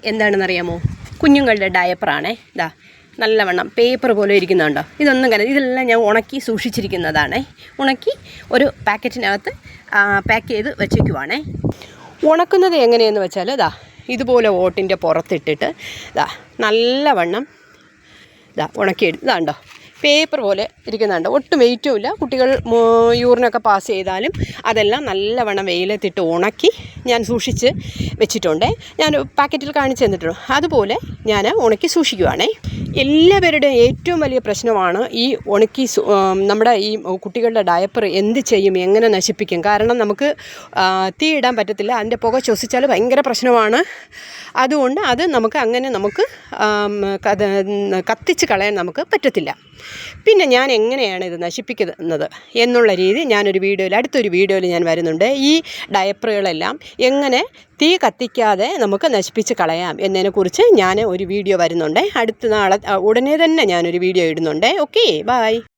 എന്താണെന്നറിയാമോ? കുഞ്ഞുങ്ങളുടെ ഡയപ്പറാണേ. ഇതാ നല്ലവണ്ണം പേപ്പർ പോലെ ഇരിക്കുന്നുണ്ടോ? ഇതെല്ലാം ഞാൻ ഉണക്കി സൂക്ഷിച്ചിരിക്കുന്നതാണേ. ഉണക്കി ഒരു പാക്കറ്റിനകത്ത് പാക്ക് ചെയ്ത് വച്ചേക്കുവാണേ. ഉണക്കുന്നത് എങ്ങനെയെന്ന് വെച്ചാൽ ഇതുപോലെ ഓട്ടിൻ്റെ പുറത്തിട്ടിട്ട് നല്ലവണ്ണം ഉണക്കിയെടുത്തതാണ്ടോ, പേപ്പർ പോലെ ഇരിക്കുന്നുണ്ട്. ഒട്ടും വെയിറ്റും ഇല്ല. കുട്ടികൾ യൂറിനൊക്കെ പാസ് ചെയ്താലും അതെല്ലാം നല്ലവണ്ണം വെയിലത്തിട്ട് ഉണക്കി ഞാൻ സൂക്ഷിച്ച് വെച്ചിട്ടുണ്ട്. ഞാൻ പാക്കറ്റിൽ കാണിച്ചു തന്നിട്ടുണ്ട്. അതുപോലെ ഞാൻ ഉണക്കി സൂക്ഷിക്കുവാണേ. എല്ലാവരുടെയും ഏറ്റവും വലിയ പ്രശ്നമാണ് ഈ നമ്മുടെ ഈ കുട്ടികളുടെ ഡയപ്പർ എന്ത് ചെയ്യും, എങ്ങനെ നശിപ്പിക്കും? കാരണം നമുക്ക് തീ ഇടാൻ പറ്റത്തില്ല. അതിൻ്റെ പുക ശ്വസിച്ചാൽ ഭയങ്കര പ്രശ്നമാണ്. അതുകൊണ്ട് നമുക്ക് കത്തിച്ച് കളയാൻ നമുക്ക് പറ്റത്തില്ല. പിന്നെ ഞാൻ എങ്ങനെയാണ് ഇത് നശിപ്പിക്കുന്നത് എന്നുള്ള രീതി അടുത്തൊരു വീഡിയോയിൽ ഞാൻ വരുന്നുണ്ട്. ഈ ഡയപ്പറുകളെല്ലാം എങ്ങനെ തീ കത്തിക്കാതെ നമുക്ക് നശിപ്പിച്ച് കളയാം എന്നതിനെക്കുറിച്ച് ഞാൻ ഒരു വീഡിയോ വരുന്നുണ്ട്. ഉടനെ തന്നെ ഞാനൊരു വീഡിയോ ഇടുന്നുണ്ട്. Okay, by.